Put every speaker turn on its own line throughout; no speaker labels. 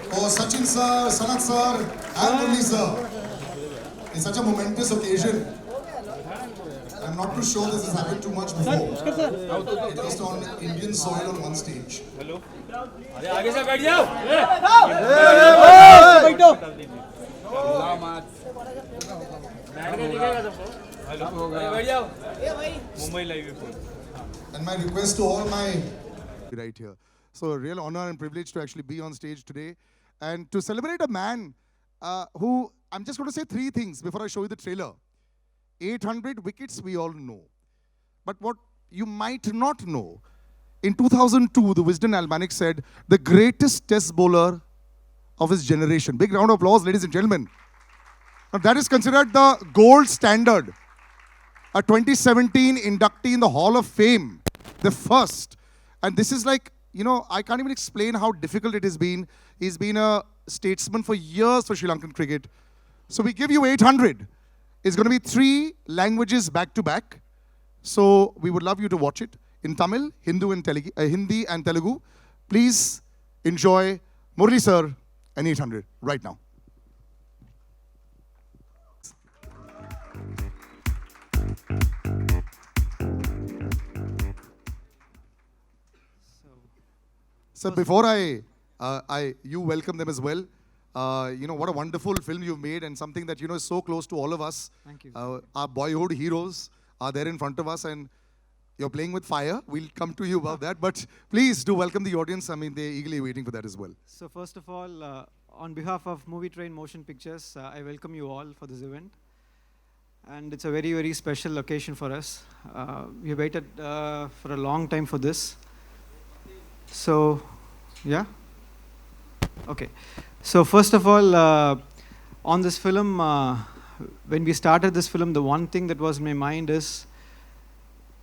for Sachin sir, Sanat sir, and Murli sir. It's such a momentous occasion. I'm not too sure this has happened too much before. At least on Indian soil on one stage.
Hello अरे आगे से बैठ जाओ hello बैठ जाओ Mumbai live
And my request to all my right here. So a real honor and privilege to actually be on stage today and to celebrate a man who, I'm just going to say three things before I show you the trailer. 800 wickets we all know. But what you might not know, in 2002, the Wisden Almanac said, the greatest test bowler of his generation. Big round of applause, ladies and gentlemen. Now, that is considered the gold standard. A 2017 inductee in the Hall of Fame, the first. And this is like, you know, I can't even explain how difficult it has been. He's been a statesman for years for Sri Lankan cricket. So we give you 800. It's going to be 3 languages back to back. So we would love you to watch it in Tamil, Hindi and Telugu. Please enjoy Murli sir and 800 right now. So before you welcome them as well. You know, what a wonderful film you've made and something that, you know, is so close to all of us.
Thank you.
Our boyhood heroes are there in front of us and you're playing with fire. We'll come to you about that. But please do welcome the audience. I mean, they're eagerly waiting for that as well.
So first of all, on behalf of Movie Train Motion Pictures, I welcome you all for this event. And it's a very, very special occasion for us. We waited for a long time for this. So, yeah? Okay. So first of all, on this film, when we started this film, the one thing that was in my mind is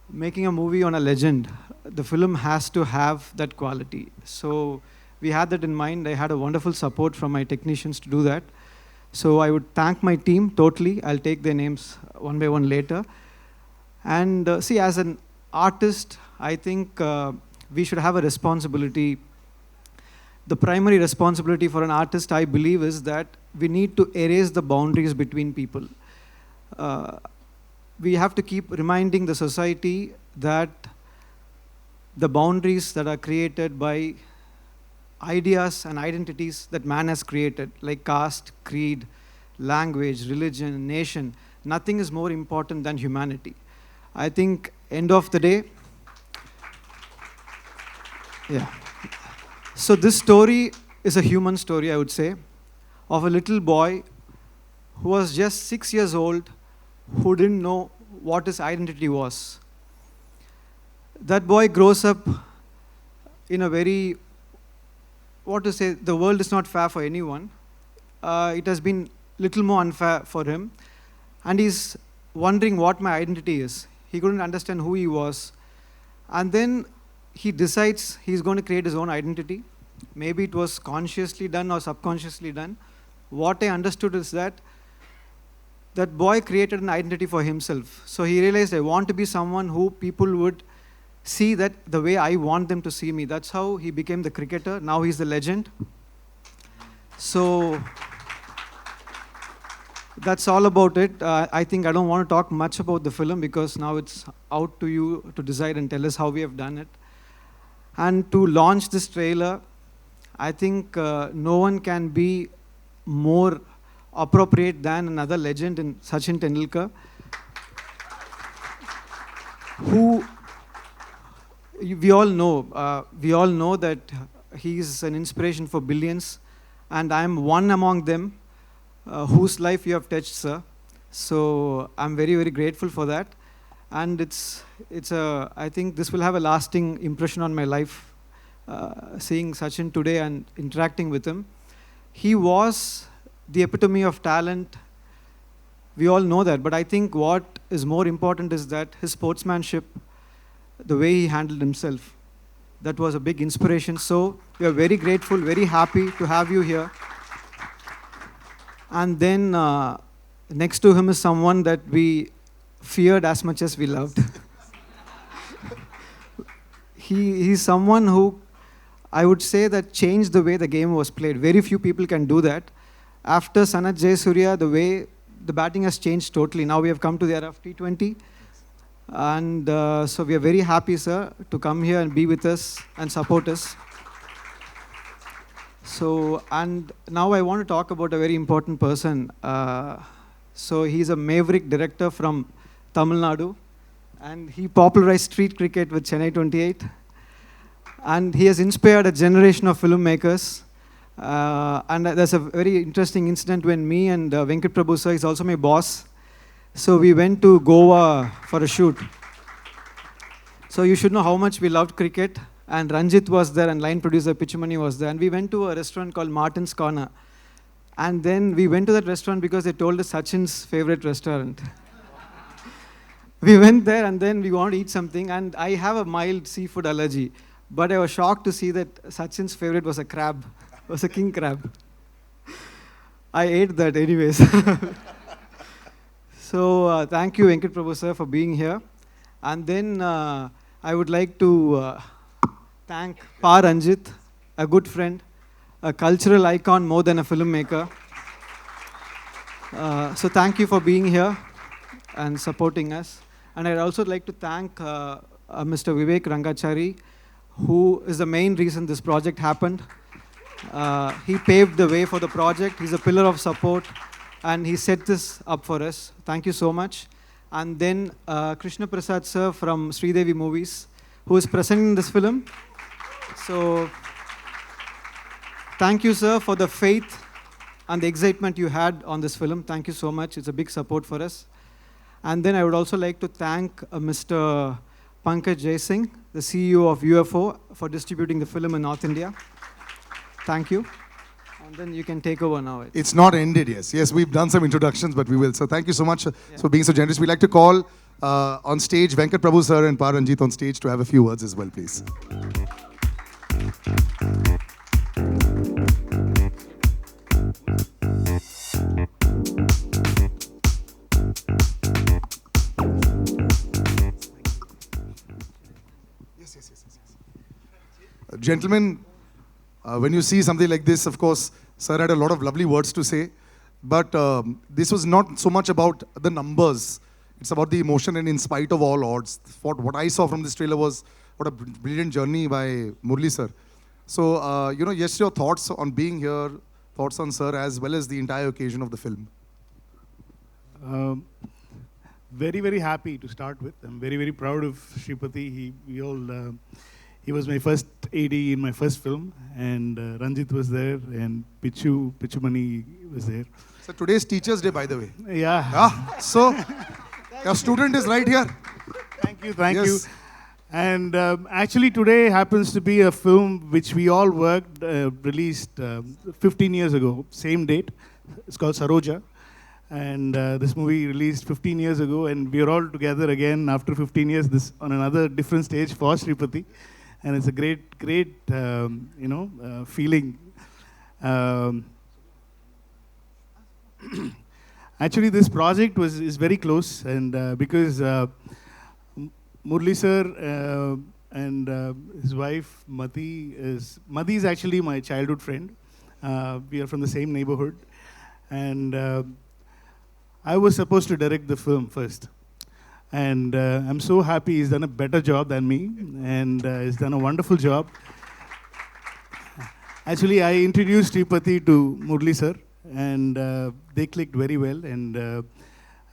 making a movie on a legend. The film has to have that quality. So we had that in mind. I had a wonderful support from my technicians to do that. So I would thank my team totally. I'll take their names one by one later. And see, as an artist, I think we should have a responsibility. The primary responsibility for an artist, I believe, is that we need to erase the boundaries between people. We have to keep reminding the society that the boundaries that are created by ideas and identities that man has created, like caste, creed, language, religion, nation, nothing is more important than humanity. I think, end of the day, yeah. So this story is a human story, I would say, of a little boy who was just 6 years old, who didn't know what his identity was. That boy grows up in a very, what to say, the world is not fair for anyone. It has been little more unfair for him. And he's wondering what my identity is. He couldn't understand who he was. And then he decides he's going to create his own identity. Maybe it was consciously done or subconsciously done. What I understood is that that boy created an identity for himself. So he realized, I want to be someone who people would see that the way I want them to see me. That's how he became the cricketer. Now he's the legend. So that's all about it. I think I don't want to talk much about the film because now it's out to you to decide and tell us how we have done it. And to launch this trailer, I think no one can be more appropriate than another legend in Sachin Tendulkar, who we all know that he is an inspiration for billions, and I am one among them whose life you have touched, sir. So I'm very, very grateful for that. And I think this will have a lasting impression on my life, seeing Sachin today and interacting with him. He was the epitome of talent. We all know that. But I think what is more important is that his sportsmanship, the way he handled himself, that was a big inspiration. So we are very grateful, very happy to have you here. And then next to him is someone that we feared as much as we loved. He's someone who I would say that changed the way the game was played. Very few people can do that. After Sanath Jayasurya, the way the batting has changed totally. Now we have come to the era of T20. And so we are very happy, sir, to come here and be with us and support us. So, and now I want to talk about a very important person. So he's a maverick director from Tamil Nadu, and he popularized street cricket with Chennai 28. And he has inspired a generation of filmmakers. And there's a very interesting incident when me and Venkat Prabhu sir, he's also my boss. So we went to Goa for a shoot. So you should know how much we loved cricket. And Ranjit was there, and line producer Pichumani was there. And we went to a restaurant called Martin's Corner. And then we went to that restaurant because they told us Sachin's favorite restaurant. We went there, and then we wanted to eat something. And I have a mild seafood allergy. But I was shocked to see that Sachin's favorite was a crab. Was a king crab. I ate that anyways. So thank you, Venkat Prabhu sir, for being here. And then I would like to thank Pa Ranjit, a good friend, a cultural icon more than a filmmaker. So thank you for being here and supporting us. And I'd also like to thank Mr. Vivek Rangachari, who is the main reason this project happened. He paved the way for the project. He's a pillar of support, and he set this up for us. Thank you so much. And then Krishna Prasad sir from Sridevi Movies, who is presenting this film. So thank you, sir, for the faith and the excitement you had on this film. Thank you so much. It's a big support for us. And then I would also like to thank Mr. Pankaj Jaisingh, the CEO of UFO, for distributing the film in North India. Thank you. And then you can take over now.
It's not ended, yes. Yes, we've done some introductions, but we will. So thank you so much for being so generous. We'd like to call on stage Venkat Prabhu sir and Pa Ranjit on stage to have a few words as well, please. Yes. Gentlemen, when you see something like this, of course, sir had a lot of lovely words to say, but this was not so much about the numbers. It's about the emotion, and in spite of all odds, what I saw from this trailer was what a brilliant journey by Murli sir. So, yes, your thoughts on being here, thoughts on sir, as well as the entire occasion of the film.
Very, very happy to start with. I'm very, very proud of Shripati. He was my first AD in my first film, and Ranjit was there, and Pichumani was there.
So today's Teachers' Day, by the way.
Yeah.
So your student is right here.
Thank you. And actually today happens to be a film which we all worked, released 15 years ago, same date. It's called Saroja. And this movie released 15 years ago, and we are all together again after 15 years this on another different stage for Shripati. And it's a great feeling. Actually, this project is very close, and because Murli sir and his wife Mati is actually my childhood friend. We are from the same neighborhood, and I was supposed to direct the film first. And I'm so happy he's done a better job than me, and he's done a wonderful job. Actually, I introduced Sripati to Murli sir, and they clicked very well.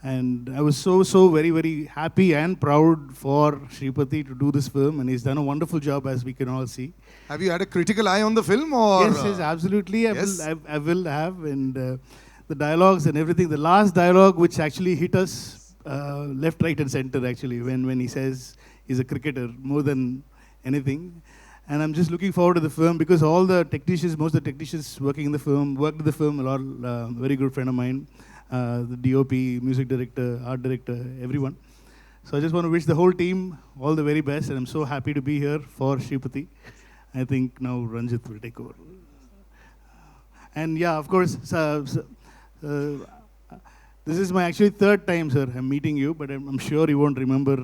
And I was so very, very happy and proud for Sripati to do this film, and he's done a wonderful job, as we can all see.
Have you had a critical eye on the film, or?
Yes, absolutely.
Yes?
I will have, and the dialogues and everything. The last dialogue, which actually hit us left, right, and center, actually, when he says he's a cricketer more than anything. And I'm just looking forward to the film, because all the technicians, most of the technicians working in the film, worked in the film, a lot, very good friend of mine, the DOP, music director, art director, everyone. So I just want to wish the whole team all the very best, and I'm so happy to be here for Shripati. I think now Ranjit will take over. And yeah, of course, This is my actually third time, sir. I'm meeting you, but I'm sure you won't remember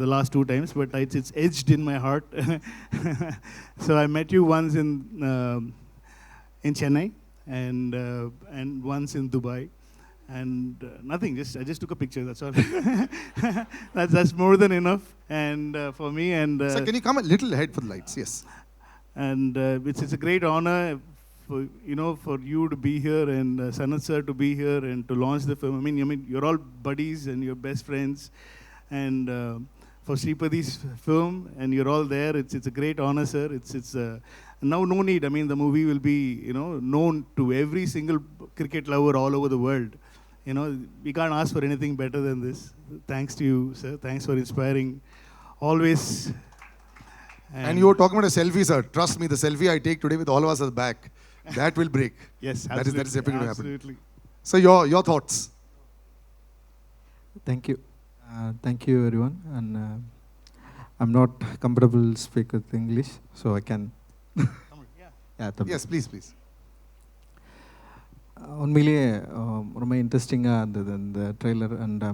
the last 2 times. But it's edged in my heart. So I met you once in Chennai and once in Dubai, and nothing. I just took a picture. That's all. that's more than enough. And for me and.
Sir, can you come a little ahead for the lights? Yes.
And it's a great honor for you to be here and Sanat sir to be here and to launch the film. I mean you're all buddies and you're best friends, and for Sripadi's film, and you're all there. It's a great honor, sir. It's now no need. I mean, the movie will be known to every single cricket lover all over the world. We can't ask for anything better than this. Thanks to you, sir. Thanks for inspiring always.
And you were talking about a selfie, sir. Trust me, the selfie I take today with all of us at the back, that will break.
Yes,
that is definitely going to happen.
Absolutely.
So your thoughts?
Thank you. Thank you, everyone. And I'm not comfortable to speak with English, so I can.
Yes, please.
உண்மையிலேயே ரொம்ப இன்ட்ரெஸ்டிங்காக இருந்தது இந்த trailer, and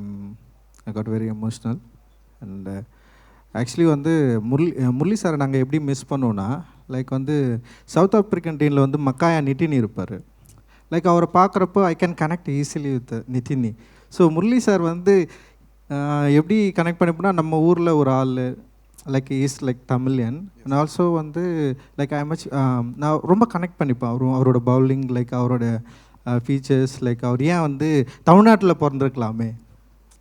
I got very emotional. And actually வந்து முரளி சாரை நாங்கள் எப்படி miss பண்ணோன்னா, லைக் வந்து சவுத் ஆப்ரிக்கன் டீமில் வந்து மக்காயா நிட்டினி இருப்பார். லைக் அவரை பார்க்குறப்போ I can connect easily with Nithini. So Murali sir வந்து எப்படி கனெக்ட் பண்ணிப்போனா, நம்ம ஊரில் ஒரு ஆள் like is like Tamilian, and also வந்து லைக் ஐ மச் நான் ரொம்ப கனெக்ட் பண்ணிப்பேன் அவரோட பவுலிங், லைக் அவரோட ஃபீச்சர்ஸ், லைக் அவர் ஏன் வந்து தமிழ்நாட்டில் பிறந்திருக்கலாமே,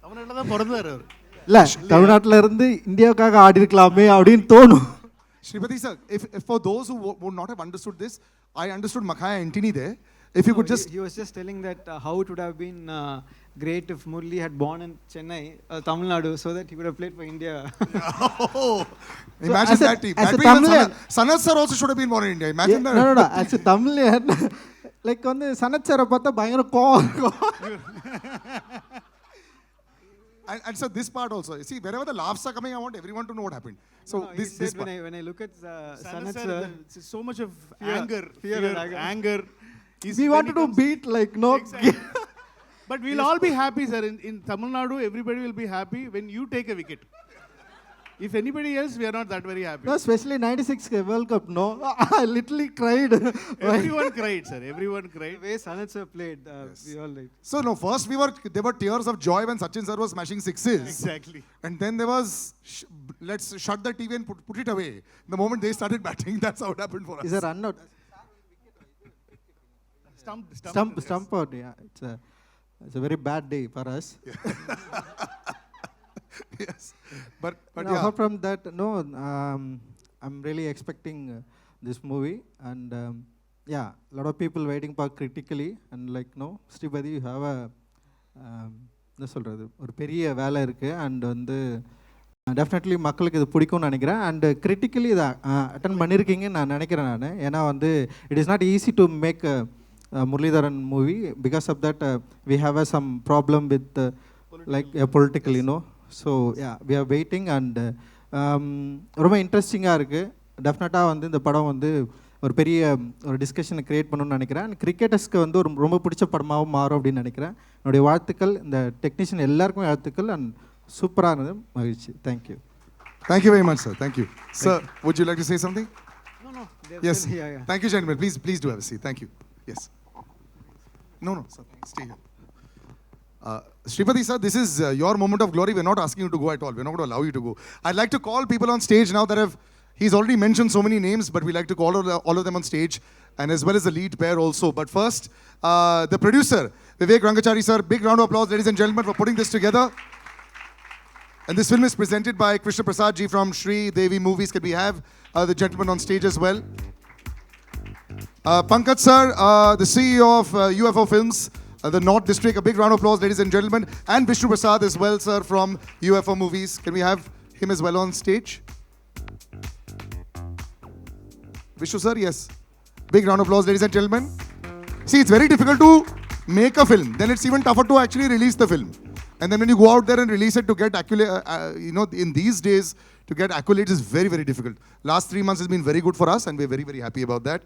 தமிழ்நாட்டில் தான் பிறந்தார் அவர்,
இல்லை தமிழ்நாட்டில் இருந்து இந்தியாவுக்காக ஆடி இருக்கலாமே அப்படின்னு தோணும்.
Sripati sir, if for those who would not have understood this, I understood Muttiah Antony there. If you could just...
He was just telling that how it would have been great if Murali had born in Chennai, Tamil Nadu, so that he would have played for India.
Imagine that team. That means Sanat sir also should have been born in India. Imagine that.
No. As a Tamilian, like வந்து சனத் சாரை பார்த்தா பயங்கர கோவம் இருக்கும்.
And so this part also, see, wherever the laughs are coming, I want everyone to know what happened. So this part.
When I look at Sanat
sir,
sir,
so much of
fear and
anger.
We wanted to beat like no.
Exactly. But we'll all be happy, sir. In Tamil Nadu, everybody will be happy when you take a wicket. If anybody else, we are not that very happy.
No, especially 96 World Cup, no. I literally cried.
Everyone cried, sir. Everyone cried.
the way Sanat sir played, we all like.
So no, first there were tears of joy when Sachin sir was smashing sixes.
Exactly.
And then there was, let's shut the TV and put it away. The moment they started batting, that's how it happened for us.
Is a run out. Stump out, yeah. It's a very bad day for us.
Yes. But
No,
yeah.
apart from that, no, I'm really expecting this movie, and yeah, a lot of people waiting for critically, and like no, Sripadi, you have a என்ன சொல்கிறது, ஒரு பெரிய வேலை இருக்குது, and வந்து definitely மக்களுக்கு இது பிடிக்கும்னு நினைக்கிறேன், அண்ட் கிரிட்டிக்கலி இதை அட்டன் பண்ணியிருக்கீங்கன்னு நான் நினைக்கிறேன் நான். ஏன்னா வந்து it is not easy to make Muralitharan movie. Because of that, we have some problem with like political, So yeah, we are waiting, and ரொம்ப இன்ட்ரெஸ்டிங்காக இருக்குது. டெஃபினட்டாக வந்து இந்த படம் வந்து ஒரு பெரிய ஒரு டிஸ்கஷனை க்ரியேட் பண்ணணும்னு நினைக்கிறேன். அண்ட் கிரிக்கெட்டர்ஸ்க்கு வந்து ஒரு ரொம்ப பிடிச்ச படமாகவும் மாறும் அப்படின்னு நினைக்கிறேன். என்னுடைய வாழ்த்துக்கள், இந்த டெக்னீஷியன் எல்லாருக்குமே வாழ்த்துக்கள், அண்ட் சூப்பராக இருந்தது. மகிழ்ச்சி. Thank you.
Thank you very much, sir. Thank you. Sir, would you like to say something?
No.
Yes.
Yeah.
Thank you, gentlemen. Please do have a seat. Thank you. Yes. No, sir. Stay here. Sripati sir, this is your moment of glory. We're not asking you to go at all. We're not going to allow you to go. I'd like to call people on stage now that he's already mentioned so many names, but we like to call all of them on stage, and as well as the lead pair also. But first, the producer, Vivek Rangachari sir, big round of applause, ladies and gentlemen, for putting this together. And this film is presented by Krishna Prasad ji from Shri Devi Movies. Can we have the gentleman on stage as well? Pankaj sir, the CEO of UFO Films, the North District. A big round of applause, ladies and gentlemen. And Vishnu Prasad as well, sir, from UFO Movies. Can we have him as well on stage? Vishnu sir, yes. Big round of applause, ladies and gentlemen. See, it's very difficult to make a film. Then it's even tougher to actually release the film. And then when you go out there and release it to get in these days, to get accolades is very, very difficult. Last 3 months has been very good for us, and we're very, very happy about that.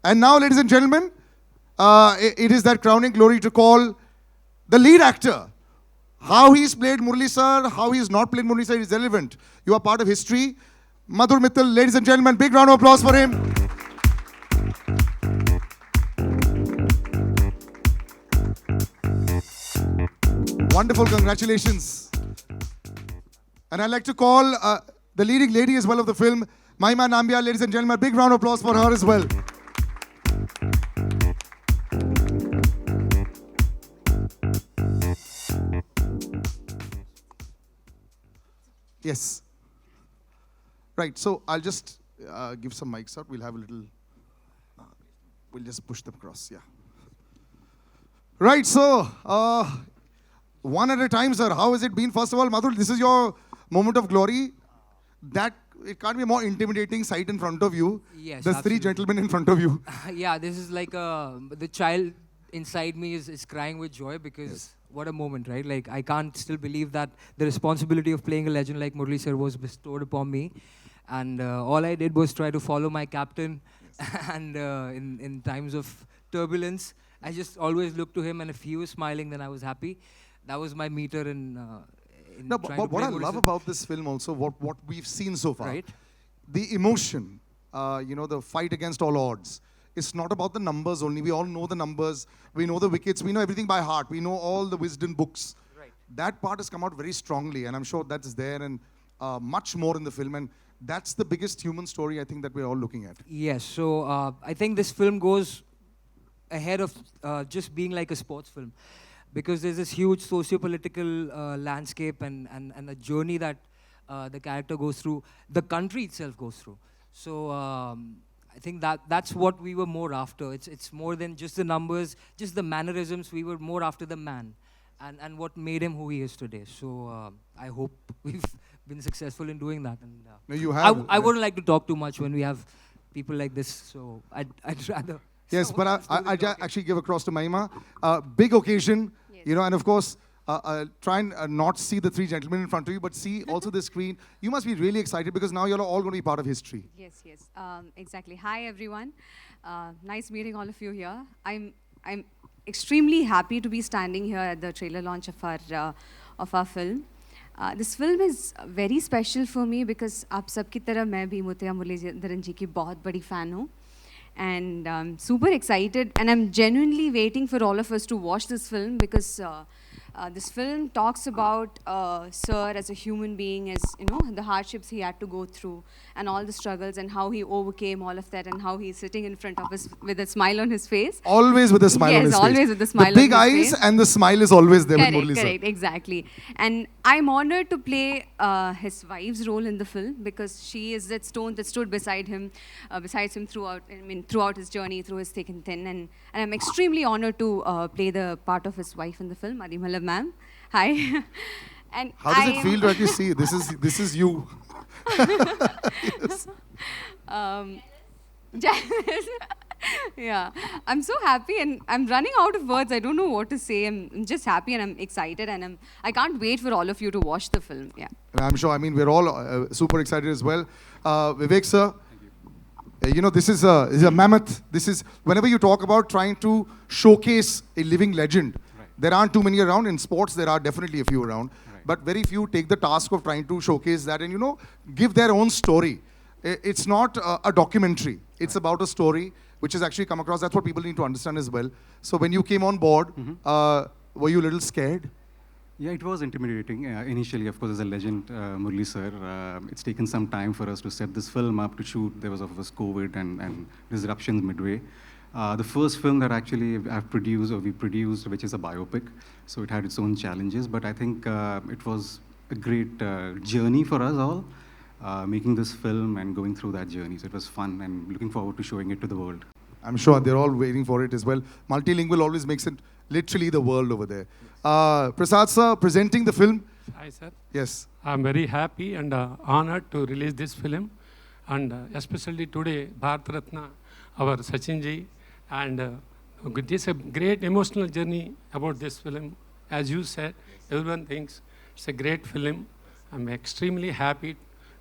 And now, ladies and gentlemen, it is that crowning glory to call The lead actor, how he's played Murli sir, how he's not played Murli sir is relevant. You are part of history. Madhur Mittal, ladies and gentlemen, big round of applause for him. Wonderful, congratulations. And I'd like to call the leading lady as well of the film, Mahima Nambiar, ladies and gentlemen, big round of applause for her as well. Yes. Right, so I'll just give some mics out. We'll have a little, we'll just push them across, yeah. Right, so one at a time, sir. How has it been? First of all, Madhur, this is your moment of glory. That it can't be a more intimidating sight in front of you.
Yes,
There's three
absolutely.
gentlemen in front of you.
Yeah, this is like the child inside me is crying with joy because what a moment, right? Like, I can't still believe that the responsibility of playing a legend like Murli sir was bestowed upon me. And all I did was try to follow my captain. And in times of turbulence, I just always looked to him, and if he was smiling, then I was happy. That was my meter in
No,
trying
but
to
what
play
I
Murli
love
sir.
about this film also, what we've seen so far,
Right.
the emotion, you know, the fight against all odds. It's not about the numbers only. We all know the numbers. We know the wickets. We know everything by heart. We know all the wisdom books.
Right.
That part has come out very strongly, and I'm sure that's there and much more in the film. And that's the biggest human story I think that we're all looking at.
Yes, so I think this film goes ahead of just being like a sports film, because there's this huge socio-political landscape and a journey that the character goes through, the country itself goes through. So I think that's what we were more after. It's more than just the numbers, just the mannerisms. We were more after the man and what made him who he is today. So I hope we've been successful in doing that. And
No, you have.
I wouldn't like to talk too much when we have people like this, so I'd rather.
Yes, but I actually give across to Mahima. Big occasion, you know, and of course, try and not see the three gentlemen in front of you, but see also the screen. You must be really excited because now you're all going to be part of history.
Yes, yes, exactly. Hi, everyone. Nice meeting all of you here. I'm extremely happy to be standing here at the trailer launch of our film. This film is very special for me because आप सबकी तरह मैं भी मुत्तिया मुरलीधरन जी की बहुत बड़ी fan हूँ. And I'm super excited, and I'm genuinely waiting for all of us to watch this film because this film talks about Sir as a human being, as you know, the hardships he had to go through, and all the struggles, and how he overcame all of that, and how he's sitting in front of us with a smile on his face.
Always with a smile on his face.
Yes, always with a smile on
The big
his
eyes
face.
and the smile is always there with
Correct,
Murli sir.
correct, exactly. And I'm honored to play his wife's role in the film because she is that stone that stood beside him, besides him throughout his journey, through his thick and thin. And I'm extremely honored to play the part of his wife in the film, Adimala ma'am. Hi. And
How does it feel to actually see this is you? Yes.
Yeah, I'm so happy and I'm running out of words. I don't know what to say. I'm just happy and I'm excited and I can't wait for all of you to watch the film. Yeah.
And I'm sure, I mean, we're all super excited as well. Vivek sir, you know, this is a mammoth. This is, whenever you talk about trying to showcase a living legend, there aren't too many around. In sports, there are definitely a few around. But very few take the task of trying to showcase that and, you know, give their own story. It's not a documentary. It's about a story which has actually come across. That's what people need to understand as well. So when you came on board, were you a little scared?
Yeah, it was intimidating. Initially, of course, as a legend, Murli sir, it's taken some time for us to set this film up, to shoot. There was, of course, COVID and disruptions midway. The first film that actually we produced, which is a biopic, so it had its own challenges, but I think it was a great journey for us all, making this film and going through that journey. So it was fun and looking forward to showing it to the world.
I'm sure they're all waiting for it as well. Multilingual always makes it literally the world over there. Prasad sir, presenting the film.
Hi sir.
Yes.
I'm very happy and honored to release this film, and especially today, Bharat Ratna, our Sachin ji, and this is a great emotional journey about this film. As you said, everyone thinks it's a great film. I'm extremely happy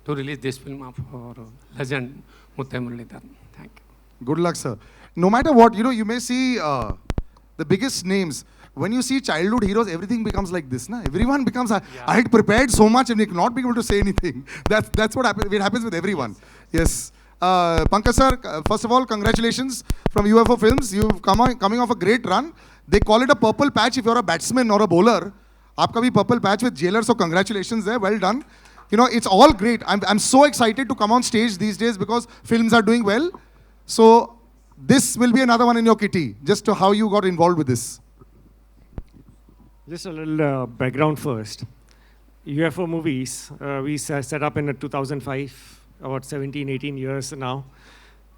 to release this film of our legend, Muttiah Muralitharan. Thank you.
Good luck, sir. No matter what, you know, you may see the biggest names. when you see childhood heroes, everything becomes like this. Na? Everyone becomes, I had prepared so much and not being able to say anything. That's what happens. It happens with everyone. Yes. Pankaj sir, first of all, congratulations from UFO Films. You've coming off a great run. They call it a purple patch if you're a batsman or a bowler. Aapka bhi purple patch with Jailer, so congratulations there. Well done. You know, it's all great. I'm so excited to come on stage these days because films are doing well. So this will be another one in your kitty, just to how you got involved with this.
Just a little background first. UFO movies, we set up in 2005, about 17, 18 years now,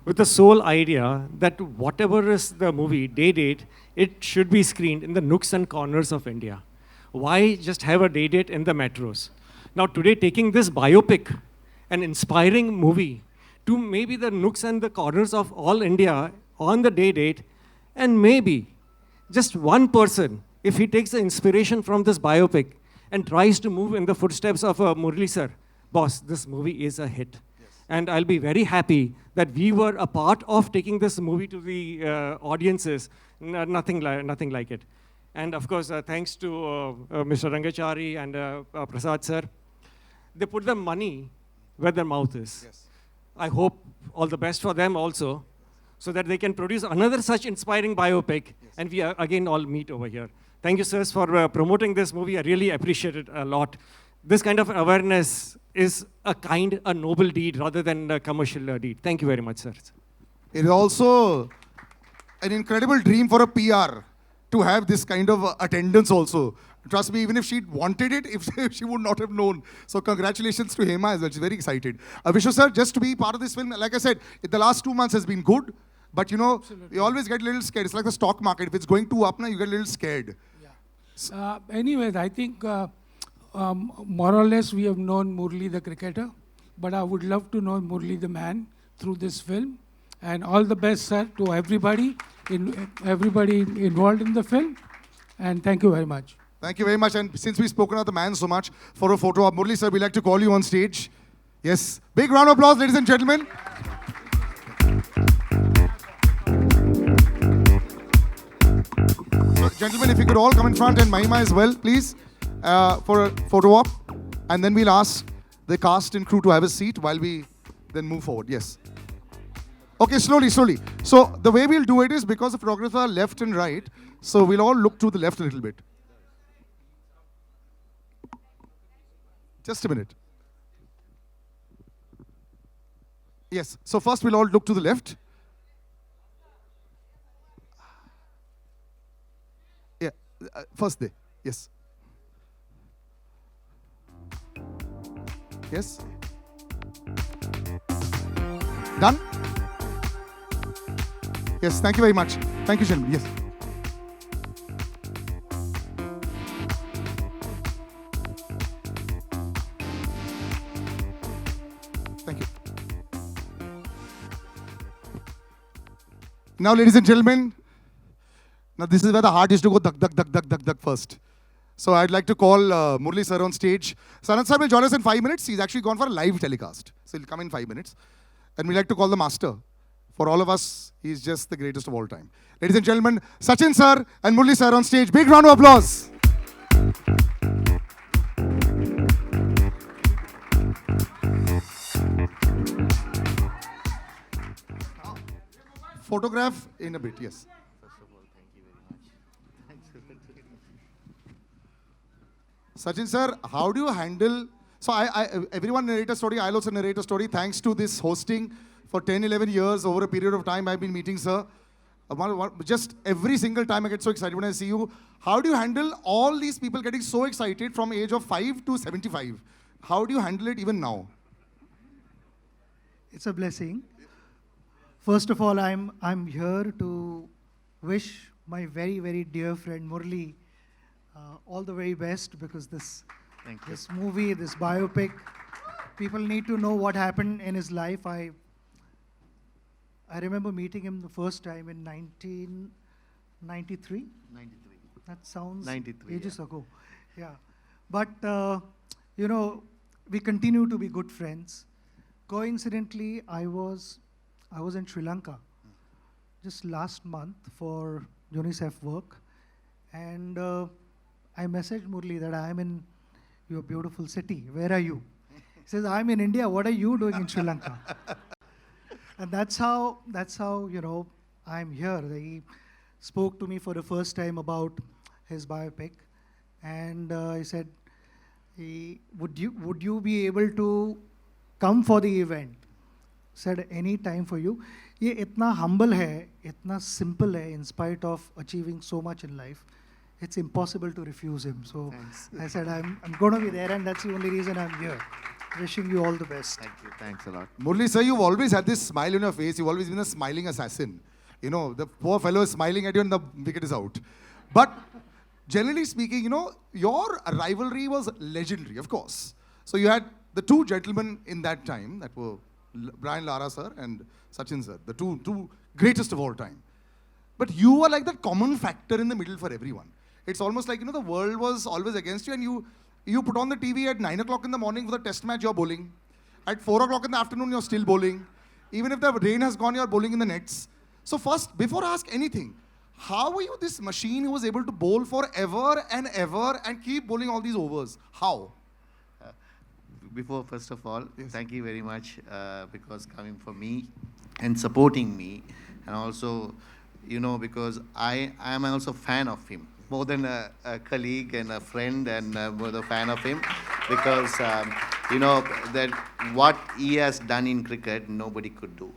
with the sole idea that whatever is the movie, day date, it should be screened in the nooks and corners of India. Why just have a day date in the metros? Now today, taking this biopic, an inspiring movie, to maybe the nooks and the corners of all India on the day date, and maybe just one person, if he takes the inspiration from this biopic and tries to move in the footsteps of Murli sir, boss, this movie is a hit. Yes. And I'll be very happy that we were a part of taking this movie to the audiences, nothing like it. And of course, thanks to Mr. Rangachari and Prasad sir, they put the money where their mouth is. Yes. I hope all the best for them also, so that they can produce another such inspiring biopic, yes. And we again all meet over here. Thank you, sirs, for promoting this movie. I really appreciate it a lot. This kind of awareness is a noble deed rather than a commercial deed. Thank you very much, sir.
It is also an incredible dream for a PR to have this kind of attendance also. Trust me, even if she wanted it, if she would not have known. So congratulations to Hema as well. She's very excited. Vishnu sir, just to be part of this film, like I said, the last 2 months has been good. But you know, absolutely, you always get a little scared. It's like the stock market. If it's going too up now, you get a little scared.
Yeah. Anyways, I think more or less we have known Murli the cricketer. But I would love to know Murli the man through this film. And all the best, sir, to everybody involved in the film. And thank you very much.
Thank you very much. And since we've spoken of the man so much, for a photo of Murli sir, we'd like to call you on stage. Yes. Big round of applause, ladies and gentlemen. So, gentlemen, if you could all come in front, and Mahima as well, please, for a photo op. And then we'll ask the cast and crew to have a seat while we then move forward. Yes. Okay, slowly. So the way we'll do it is, because the photographers are left and right, so we'll all look to the left a little bit. Just a minute. Yes, so first we'll all look to the left. Yeah, first there, yes. Yes. Done? Yes, thank you very much. Thank you, gentlemen. Yes. Thank you. Now, ladies and gentlemen, now this is where the heart is to go duck first. So I'd like to call Murli sir on stage. Sanat sir will join us in 5 minutes. He's actually gone for a live telecast. So he'll come in 5 minutes. And we'd like to call the master. For all of us, he's just the greatest of all time. Ladies and gentlemen, Sachin sir and Murli sir on stage. Big round of applause. Photograph in a bit, yes.
First of all, thank you very much.
Sachin sir, how do you handle... So everyone narrate a story, I'll also narrate a story. Thanks to this hosting for 10, 11 years, over a period of time, I've been meeting sir. Just every single time I get so excited when I see you. How do you handle all these people getting so excited from age of 5 to 75? How do you handle it even now?
It's a blessing. First of all, I'm here to wish my very, very dear friend Murli all the very best, because this movie, this biopic, people need to know what happened in his life. I remember meeting him the first time in 1993.
93.
That sounds
93,
ages ago. Yeah. But, you know, we continue to be good friends. Coincidentally, I was in Sri Lanka just last month for UNICEF work. And I messaged Murli that I'm in your beautiful city. Where are you? He says, I'm in India. What are you doing in Sri Lanka? And that's how I'm here. He spoke to me for the first time about his biopic, and he said, would you be able to come for the event? Said any time for you. ये इतना humble है, इतना simple है, in spite of achieving so much in life, it's impossible to refuse him. So I said, I'm going to be there, and that's the only reason I'm here. Wishing you all the best.
Thank you. Thanks a lot.
Murli sir, you've always had this smile on your face. You've always been a smiling assassin. You know, the poor fellow is smiling at you and the wicket is out. But generally speaking, you know, your rivalry was legendary, of course. So you had the two gentlemen in that time that were Brian Lara sir and Sachin sir, the two greatest of all time. But you were like that common factor in the middle for everyone. It's almost like, you know, the world was always against you, and you put on the TV at 9 o'clock in the morning for the test match, you're bowling. At 4 o'clock in the afternoon, you're still bowling. Even if the rain has gone, you're bowling in the nets. So first, before I ask anything, how were you this machine who was able to bowl forever and ever and keep bowling all these overs? How?
Before, first of all, thank you very much because coming for me and supporting me, and also, you know, because I am also a fan of him. More than a colleague and a friend, and more a fan of him, because you know that what he has done in cricket nobody could do,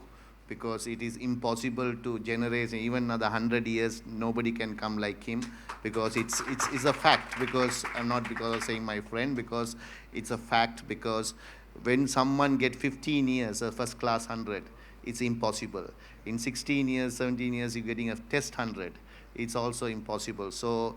because it is impossible to generate even another 100 years. Nobody can come like him, because it's a fact. Because I'm not because of saying my friend, because it's a fact. Because when someone get 15 years a first class 100, it's impossible. In 16 years, 17 years, you're getting a test 100. It's also impossible. So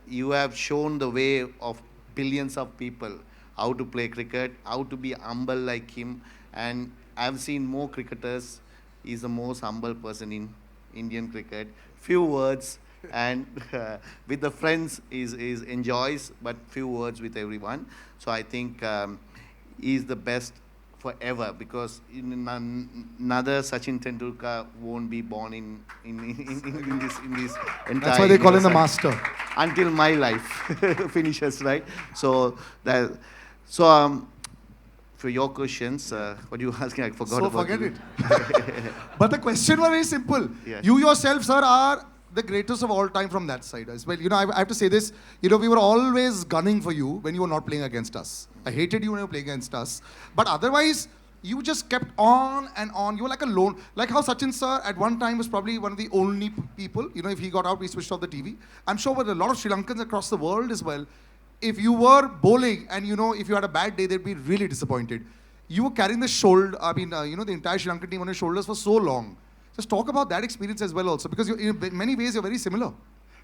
you have shown the way of billions of people how to play cricket, how to be humble like him. And I've seen more cricketers. He's the most humble person in Indian cricket. Few words, and with the friends is enjoys, but few words with everyone. So I think he's the best forever, because another Sachin Tendulkar won't be born in this entire.
That's why they call him the
universe
master.
until my life finishes, right? So for your questions, what you asking, I forgot
So
about
forget
you.
it. But the question was very simple.
Yes.
You yourself, sir, are the greatest of all time from that side as well. You know, I have to say this. You know, we were always gunning for you when you were not playing against us. I hated you when you were playing against us. But otherwise, you just kept on and on. You were like a lone. Like how Sachin, sir, at one time was probably one of the only people. You know, if he got out, we switched off the TV. I'm sure with a lot of Sri Lankans across the world as well, if you were bowling and, you know, if you had a bad day, they'd be really disappointed. You were carrying the shoulder, you know, the entire Sri Lankan team on your shoulders for so long. Just talk about that experience as well also, because in many ways you're very similar.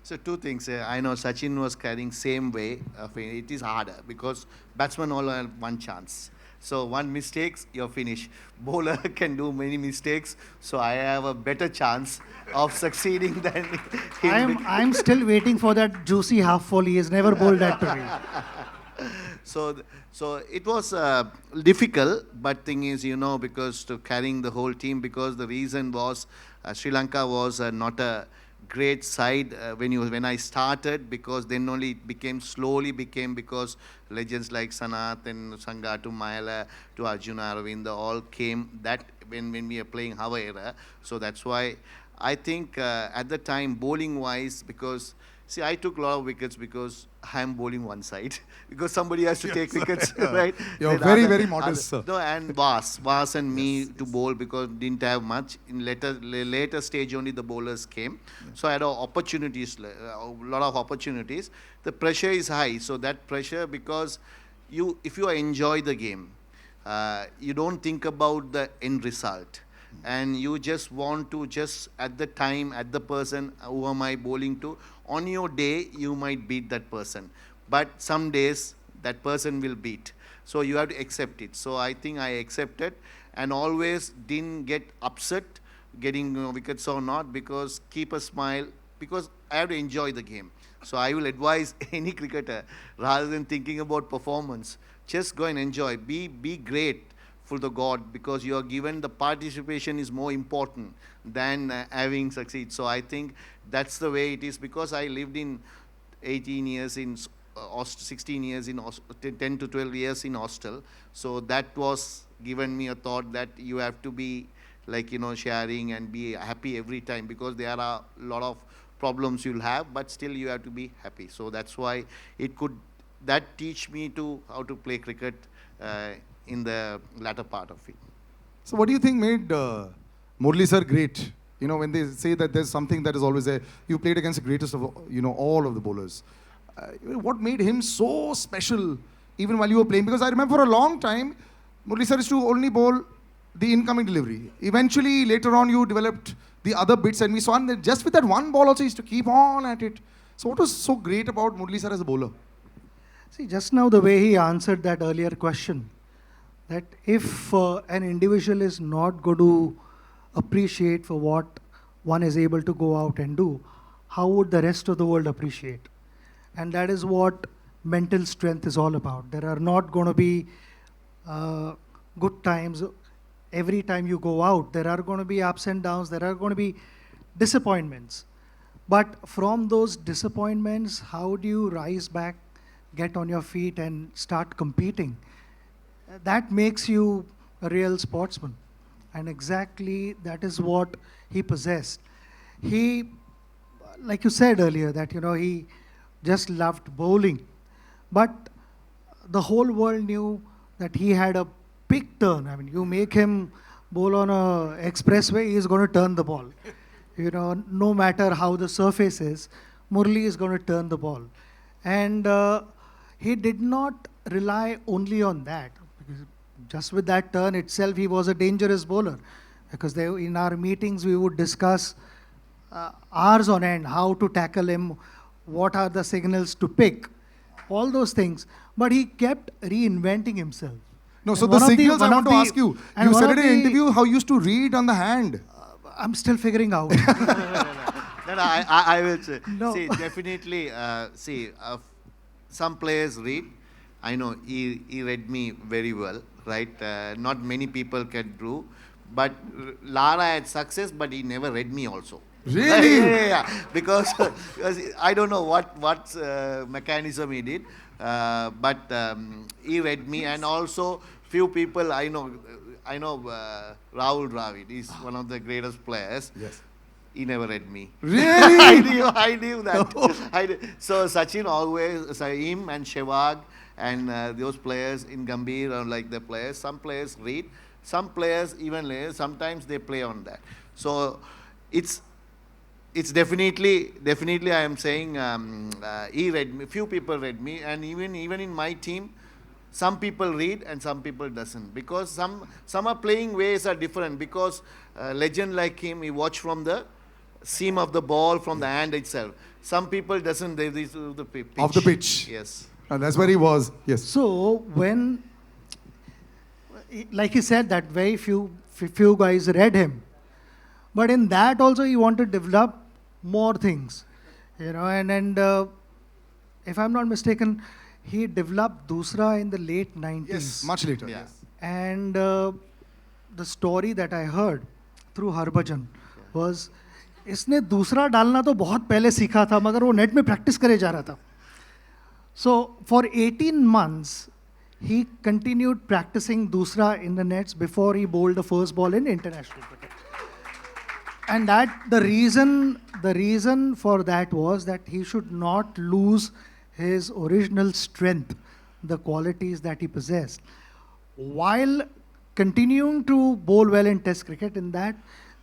So two things. I know Sachin was carrying same way. It is harder because batsmen all have one chance. So one mistakes, you're finished. Bowler can do many mistakes, so I have a better chance of succeeding than him.
I'm still waiting for that juicy half volley. He has never bowled that to me.
So it was difficult, but thing is, you know, because to carrying the whole team, because the reason was Sri Lanka was not a great side when I started, because then only it slowly became because legends like Sanath and Sangha to Mayala to Arjuna Aravinda all came that when we are playing our era. So that's why I think at the time, bowling wise, because see, I took a lot of wickets because I'm bowling one side. Because somebody has to take wickets, right?
You're
Then
very modest, sir.
No, and Vas and me to bowl, because didn't have much. In later stage only the bowlers came. So I had opportunities, a lot of opportunities. The pressure is high. So that pressure, because if you enjoy the game, you don't think about the end result. And you just want to at the time, at the person who am I bowling to, on your day, you might beat that person. But some days, that person will beat. So you have to accept it. So I think I accepted and always didn't get upset getting wickets or not, because keep a smile, because I have to enjoy the game. So I will advise any cricketer, rather than thinking about performance, just go and enjoy. Be great for the God, because you are given the participation is more important than having succeed. So I think that's the way it is, because I lived in 18 years in 16 years in 10 to 12 years in hostel. So that was given me a thought that you have to be like, sharing and be happy every time, because there are a lot of problems you'll have, but still you have to be happy. So that's why that teach me to how to play cricket in the latter part of it.
So what do you think made Murali sir great? When they say that there's something that is always there, you played against the greatest of, all of the bowlers. What made him so special even while you were playing? Because I remember for a long time, Murali sir used to only bowl the incoming delivery. Eventually, later on, you developed the other bits, and we saw that just with that one ball also, he used to keep on at it. So what was so great about Murali sir as a bowler?
See, just now the way he answered that earlier question, that if an individual is not going to appreciate for what one is able to go out and do, how would the rest of the world appreciate? And that is what mental strength is all about. There are not going to be good times every time you go out. There are going to be ups and downs. There are going to be disappointments. But from those disappointments, how do you rise back, get on your feet and start competing? That makes you a real sportsman. And exactly that is what he possessed. He, like you said earlier, that he just loved bowling. But the whole world knew that he had a big turn. I mean, you make him bowl on a expressway, he is going to turn the ball. No matter how the surface is, Murali is going to turn the ball. And he did not rely only on that. Because just with that turn itself, he was a dangerous bowler. Because in our meetings, we would discuss hours on end how to tackle him, what are the signals to pick, all those things. But he kept reinventing himself.
No, so the signals I want to ask you. You said in an interview how you used to read on the hand.
I'm still figuring out.
No, I will say.
No.
See, definitely, some players read. I know he read me very well, right? Not many people can do. But Lara had success, but he never read me also.
Really?
Yeah. Because I don't know what mechanism he did, but he read me, and also few people I know Rahul Dravid is one of the greatest players.
Yes.
He never read me.
Really?
I knew that. So Sachin always, him and Sehwag and those players in Gambhir are like the players. Some players read, some players even later, sometimes they play on that. So it's definitely I am saying he read me, few people read me, and even in my team, some people read and some people doesn't, because some are playing ways are different, because legend like him, he watch from the seam of the ball, from the hand itself. Some people doesn't, they do the pitch.
Of the pitch.
Yes.
And that's where he was. Yes.
So when, like he said, that very few guys read him. But in that also he wanted to develop more things. And if I'm not mistaken, he developed Dusra in the late 90s.
Yes, much later.
Yeah.
Yes.
And the story that I heard through Harbhajan was, इसने दूसरा डालना तो बहुत पहले सीखा था, मगर वो नेट में प्रैक्टिस करे जा रहा था. So for 18 months, he continued practicing Dusra in the nets before he bowled the first ball in international cricket. And the reason for that was that he should not lose his original strength, the qualities that he possessed, while continuing to bowl well in test cricket. In that,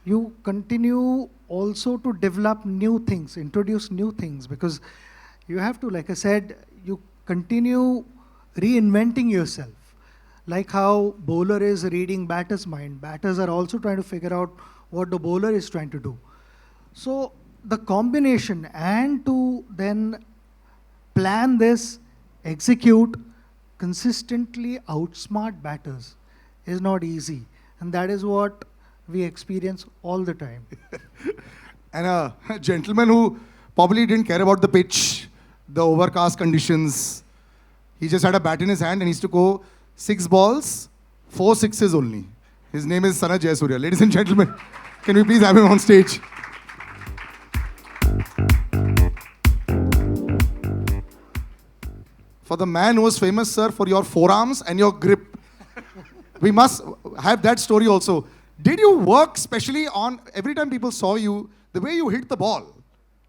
you continue also to develop new things, introduce new things, because you have to, like I said, you continue reinventing yourself. Like how bowler is reading batter's mind, batters are also trying to figure out what the bowler is trying to do. So the combination, and to then plan this, execute, consistently outsmart batters is not easy. And that is what we experience all the time.
And a gentleman who probably didn't care about the pitch, the overcast conditions. He just had a bat in his hand and he used to go 6 balls, 4 sixes only. His name is Sana Jayasurya. Ladies and gentlemen, can we please have him on stage? For the man who was famous, sir, for your forearms and your grip. We must have that story also. Did you work specially on, every time people saw you, the way you hit the ball,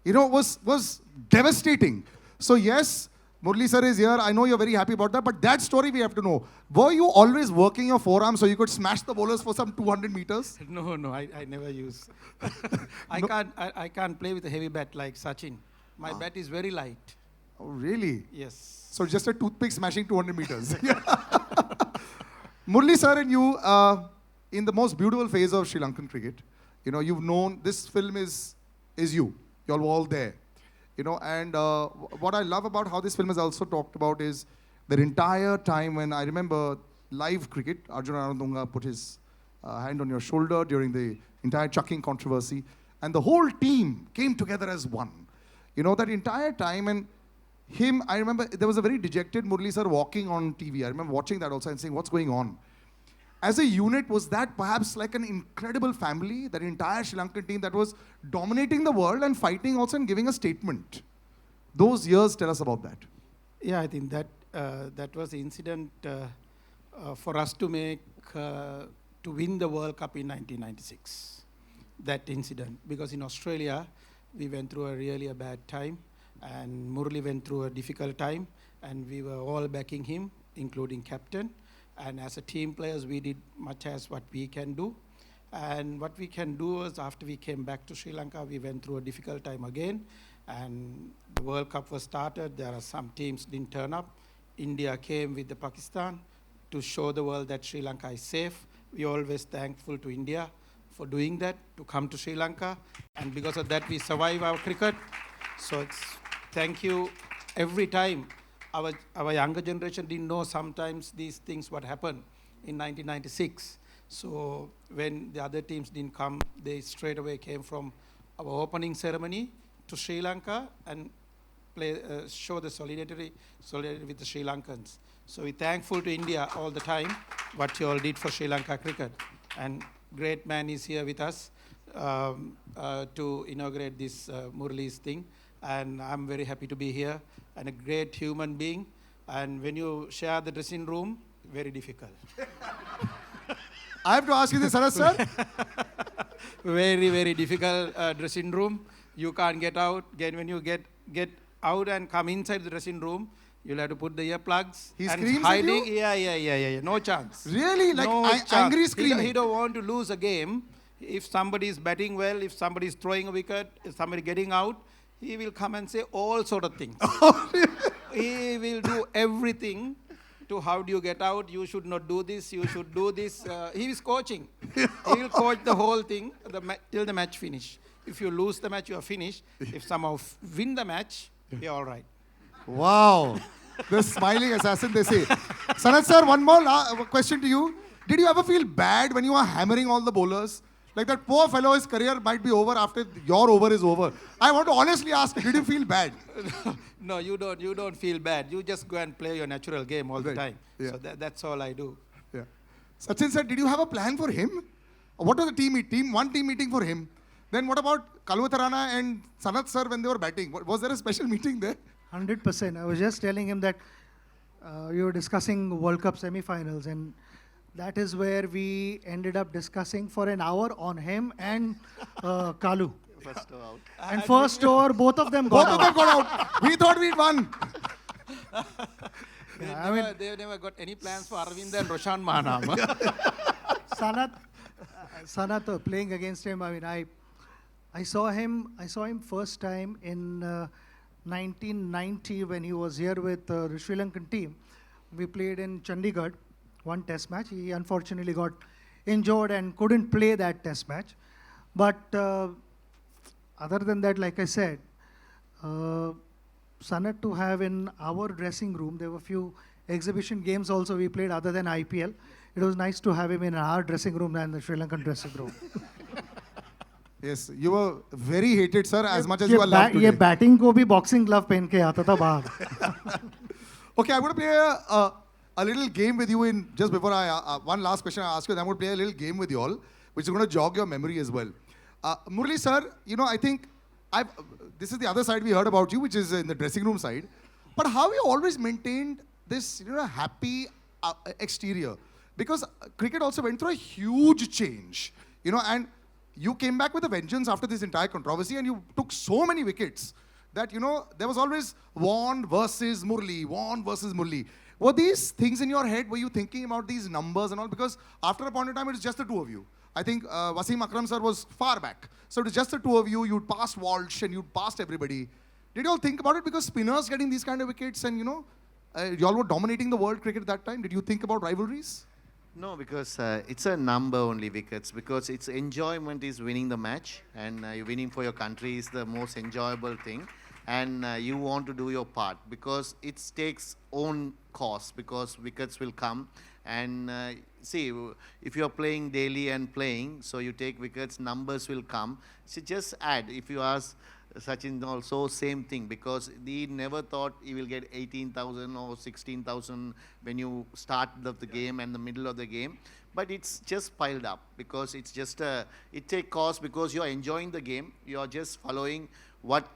was devastating. So yes, Murali sir is here. I know you're very happy about that, but that story we have to know. Were you always working your forearms so you could smash the bowlers for some 200 meters?
No, I never use. I can't play with a heavy bat like Sachin. My bat is very light.
Oh, really?
Yes.
So just a toothpick smashing 200 meters. Murali sir and you, in the most beautiful phase of Sri Lankan cricket, you've known this film is you. You all were all there. And what I love about how this film is also talked about is the entire time when I remember live cricket, Arjun Anandunga put his hand on your shoulder during the entire chucking controversy, and the whole team came together as one. That entire time, and him, I remember there was a very dejected Murali sir walking on TV. I remember watching that also and saying, what's going on? As a unit, was that perhaps like an incredible family, that entire Sri Lankan team that was dominating the world and fighting also and giving a statement? Those years, tell us about that.
Yeah, I think that was the incident for us to win the World Cup in 1996. That incident, because in Australia, we went through a bad time, and Murali went through a difficult time, and we were all backing him, including captain. And as a team players, we did much as what we can do. And what we can do was, after we came back to Sri Lanka, we went through a difficult time again. And the World Cup was started. There are some teams didn't turn up. India came with the Pakistan to show the world that Sri Lanka is safe. We're always thankful to India for doing that, to come to Sri Lanka. And because of that, we survive our cricket. So it's thank you every time. Our younger generation didn't know sometimes these things what happened in 1996. So when the other teams didn't come, they straight away came from our opening ceremony to Sri Lanka and show the solidarity with the Sri Lankans. So we're thankful to India all the time, what you all did for Sri Lanka cricket. And great man is here with us to inaugurate this Murali's thing. And I'm very happy to be here, and a great human being. And when you share the dressing room, very difficult.
I have to ask you this, Sarat sir.
Very, very difficult dressing room. You can't get out. Again, when you get out and come inside the dressing room, you'll have to put the earplugs.
He
and
screams
hiding.
at you?
Yeah. No chance.
Really? Like
no chance.
angry screaming?
He don't want to lose a game. If somebody is batting well, if somebody is throwing a wicket, if somebody getting out, he will come and say all sort of things. He will do everything to how do you get out, you should not do this, you should do this. He is coaching. He will coach the whole thing till the match finish. If you lose the match, you are finished. If somehow win the match, you're all right.
Wow. The smiling assassin, they say. Sanat sir, one more question to you. Did you ever feel bad when you were hammering all the bowlers? Like that poor fellow, his career might be over after your over is over. I want to honestly ask, did you feel bad?
No, you don't feel bad. You just go and play your natural game all the time. Yeah. So that's all I do.
Yeah. Sachin sir, did you have a plan for him? What was the one team meeting for him? Then what about Muralitharan and Sanat sir when they were batting? Was there a special meeting there?
100%. I was just telling him that you were discussing World Cup semi-finals, and that is where we ended up discussing for an hour on him and Kalu.
First over out.
And first over, both of them got out.
Both of them got out. We thought we'd won.
They never got any plans for Arvind and Roshan Mahanam.
Sanat playing against him. I mean, I saw him first time in 1990 when he was here with the Sri Lankan team. We played in Chandigarh, one test match. He unfortunately got injured and couldn't play that test match. But other than that, like I said, Sanat to have in our dressing room, there were a few exhibition games also we played other than IPL. It was nice to have him in our dressing room than the Sri Lankan dressing room.
Yes, you were very hated, sir, as much as you are loved today.
ये batting को भी boxing glove पहन के आता था बाहर.
Okay, I'm going to play a little game with you in, just before one last question I ask you, then I'm going to play a little game with you all, which is going to jog your memory as well. Murali sir, I think this is the other side we heard about you, which is in the dressing room side. But how you always maintained this, happy exterior? Because cricket also went through a huge change, and you came back with a vengeance after this entire controversy, and you took so many wickets that, there was always Warne versus Murali. Were these things in your head? Were you thinking about these numbers and all? Because after a point in time, it was just the two of you. I think Wasim Akram sir was far back. So it was just the two of you. You'd passed Walsh and you'd passed everybody. Did you all think about it? Because spinners getting these kind of wickets and, you all were dominating the world cricket at that time. Did you think about rivalries?
No, because it's a number only wickets, because it's enjoyment is winning the match, and winning for your country is the most enjoyable thing, and you want to do your part, because it takes own cost, because wickets will come, and see, if you're playing daily and playing, so you take wickets, numbers will come. So just add, if you ask Sachin also, same thing, because he never thought he will get 18,000 or 16,000 when you start the game and the middle of the game. But it's just piled up, because it's just it takes cost, because you're enjoying the game. You're just following what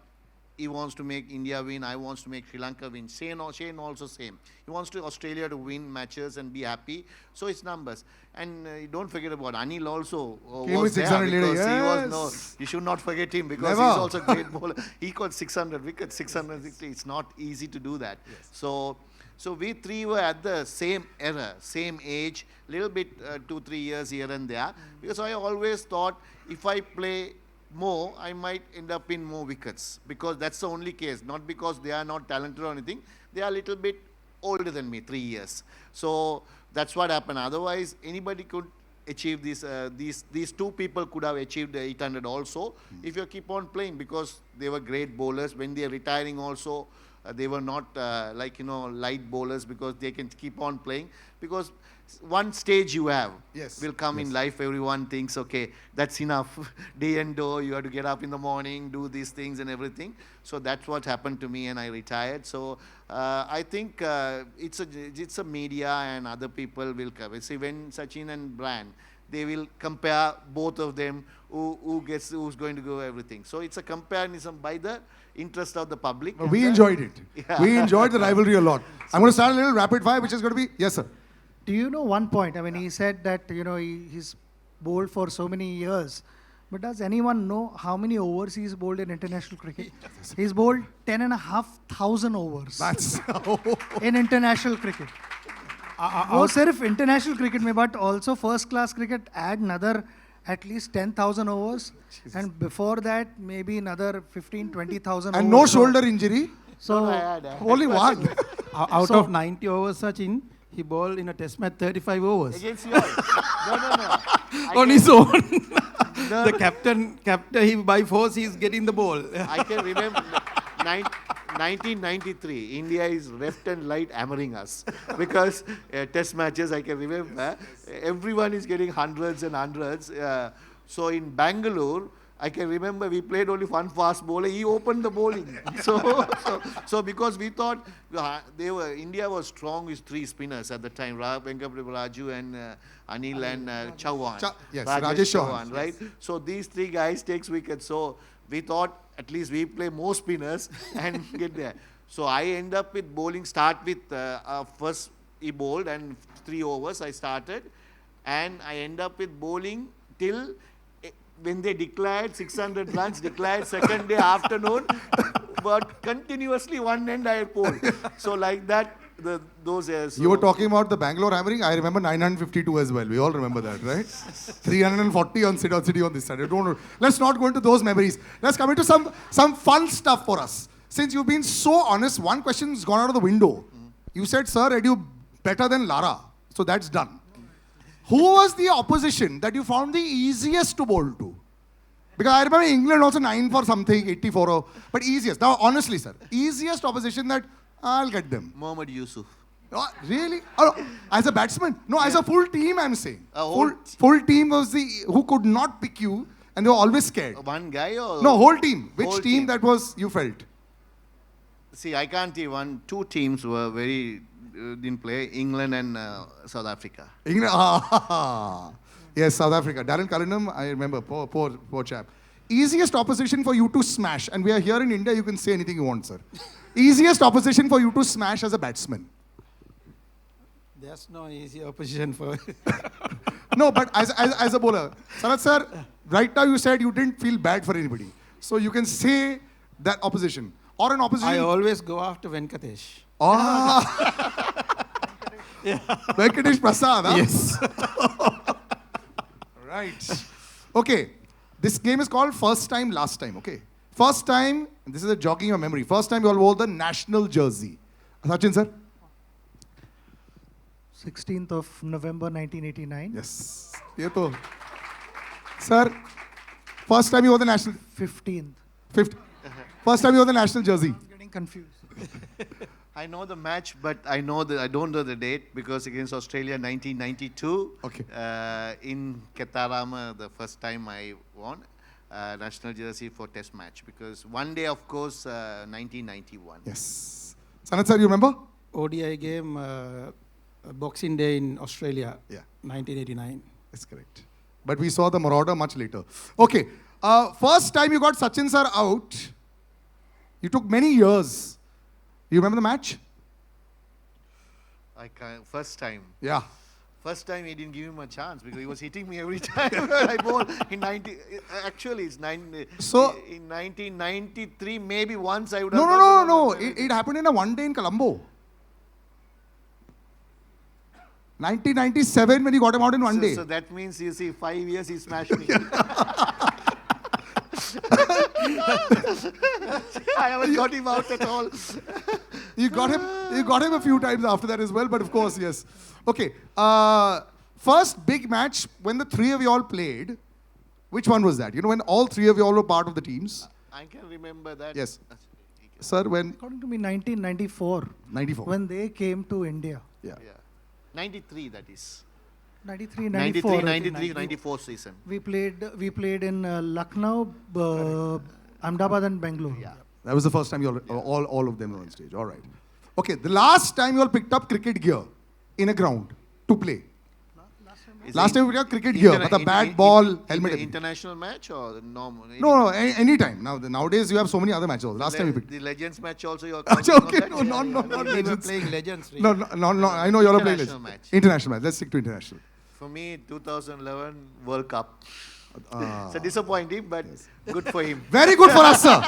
he wants to make India win. I wants to make Sri Lanka win. Shane also same. He wants to Australia to win matches and be happy. So it's numbers. And don't forget about Anil also was there, because he was you should not forget him, because he's also a great bowler. He got 600 wickets, 660. It's not easy to do that. Yes. So we three were at the same era, same age, little bit 2-3 years here and there. Because I always thought if I play more, I might end up in more wickets, because that's the only case. Not because they are not talented or anything. They are a little bit older than me, 3 years. So that's what happened. Otherwise, anybody could achieve this. These two people could have achieved 800 also if you keep on playing, because they were great bowlers. When they are retiring also, they were not light bowlers, because they can keep on playing. Because one stage you have will come in life. Everyone thinks, okay, that's enough. Day and door, you have to get up in the morning, do these things and everything. So that's what happened to me, and I retired. So I think it's a media and other people will cover. See, when Sachin and Brian, they will compare both of them, who's going to go everything. So it's a comparison by the interest of the public.
We enjoyed it. Yeah. We enjoyed the rivalry a lot. I'm going to start a little rapid fire, which is going to be, yes, sir.
Do you know one point? I mean, he said that, he's bowled for so many years. But does anyone know how many overs he's bowled in international cricket? He's bowled 10,500 overs.
That's
in international cricket. वो सिर्फ international cricket में, but also first class cricket add another at least 10,000 overs. Jesus. And before that, maybe another 15,000-20,000 overs.
And no shoulder injury?
So,
only one.
Out of 90 overs, Sachin, he bowled in a test match 35 overs.
Against you all? No.
On his own. The captain, he by force, he's getting the ball.
I can remember 1993, India is left and right hammering us. Because test matches, I can remember, everyone is getting hundreds and hundreds. So in Bangalore, I can remember we played only one fast bowler. He opened the bowling. So because we thought India was strong with 3 spinners at the time: Raju and Anil and Chauhan.
Yes, Rajesh Chauhan,
right? Yes. So these 3 guys takes wickets. So we thought at least we play more spinners and get there. So I end up with bowling. Start with first he bowled and 3 overs I started, and I end up with bowling till when they declared 600 runs, declared second day afternoon, but continuously one end I bowled. So like that, those years. So
you were talking about the Bangalore hammering. I remember 952 as well. We all remember that, right? 340 on City on this side. Let's not go into those memories. Let's come into some fun stuff for us. Since you've been so honest, one question's gone out of the window. You said, sir, are you better than Lara? So that's done. Who was the opposition that you found the easiest to bowl to? Because I remember England also 9 for something, 84. But easiest. Now, honestly, sir, easiest opposition that I'll get them.
Mohammad Yusuf.
Oh, really? Oh, as a batsman? No, as a full team, I'm saying.
Full
team was who could not pick you, and they were always scared.
One guy or?
No, whole team. Which team that was you felt?
See, I can't say 2 teams were very didn't play. England and South Africa.
England, yes, South Africa. Darren Cullingham, I remember, poor chap. Easiest opposition for you to smash, and we are here in India, you can say anything you want, sir. Easiest opposition for you to smash as a batsman.
There's no easy opposition for.
No, but as a bowler, Sarath sir, right now you said you didn't feel bad for anybody. So you can say that opposition. Or an opposition.
I always go after Venkatesh.
Venkatesh Prasad, huh?
Yes.
Right. Okay. This game is called First Time, Last Time, okay? First time, and this is a jogging your memory, first time you all wore the national jersey. Sachin sir?
16th of November 1989.
Yes. Ye to. Sir, first time you wore the national...
15th.
First time you wore the national jersey.
I'm getting confused.
I know the match, but I don't know the date because against Australia 1992.
Okay.
In Ketarama, the first time I won national jersey for Test match because one day, of course, 1991.
Yes. Sanath sir, you remember?
ODI game, Boxing Day in Australia.
Yeah.
1989.
That's correct. But we saw the Marauder much later. Okay. First time you got Sachin sir out, you took many years. You remember the match?
First time.
Yeah.
First time he didn't give him a chance because he was hitting me every time I bowled. In 90, actually it's
So
in 1993 maybe once I would
No,
have.
no, no, no. It happened in a one day in Colombo. 1997 when he got him out in one day.
So that means you see 5 years he smashed me. I haven't got him out at all.
You got him a few times after that as well, but of course, yes. Okay. First big match when the three of you all played. Which one was that? You know, when all three of you all were part of the teams?
I can remember that.
Yes. Sir, when?
According to me, 1994.
94.
When they came to India.
Yeah.
93 that is.
93, 94.
94 season.
We played in Lucknow, Ahmedabad and Bangalore.
Yeah.
That was the first time you all of them were on stage. All right. Okay, the last time you all picked up cricket gear in a ground to play. Last time we picked up cricket gear, but the bat, ball, helmet.
International match or normal?
No, any time. Nowadays you have so many other matches. Last time we picked.
The Legends match also you're
Okay, no, not
We were
Legends.
playing Legends.
No, I know you all are playing
International
Legends.
match.
International match. Let's stick to international.
For me, 2011 World Cup. It's disappointing, but good for him.
Very good for us, sir.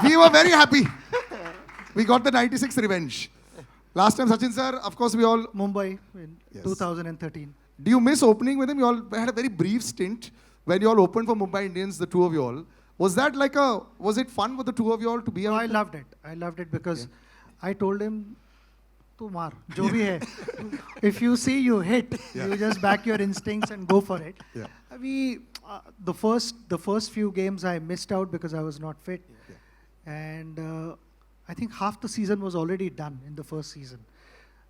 We were very happy. We got the 96 revenge. Last time, Sachin sir, of course, we all...
Mumbai in 2013.
Do you miss opening with him? You all had a very brief stint when you all opened for Mumbai Indians, the two of you all. Was that like was it fun for the two of you all to be out?
I loved it. I loved it because I told him, tu maar, jo bhi hai. If you see you hit, you just back your instincts and go for it.
Yeah.
The first few games I missed out because I was not fit. And I think half the season was already done in the first season.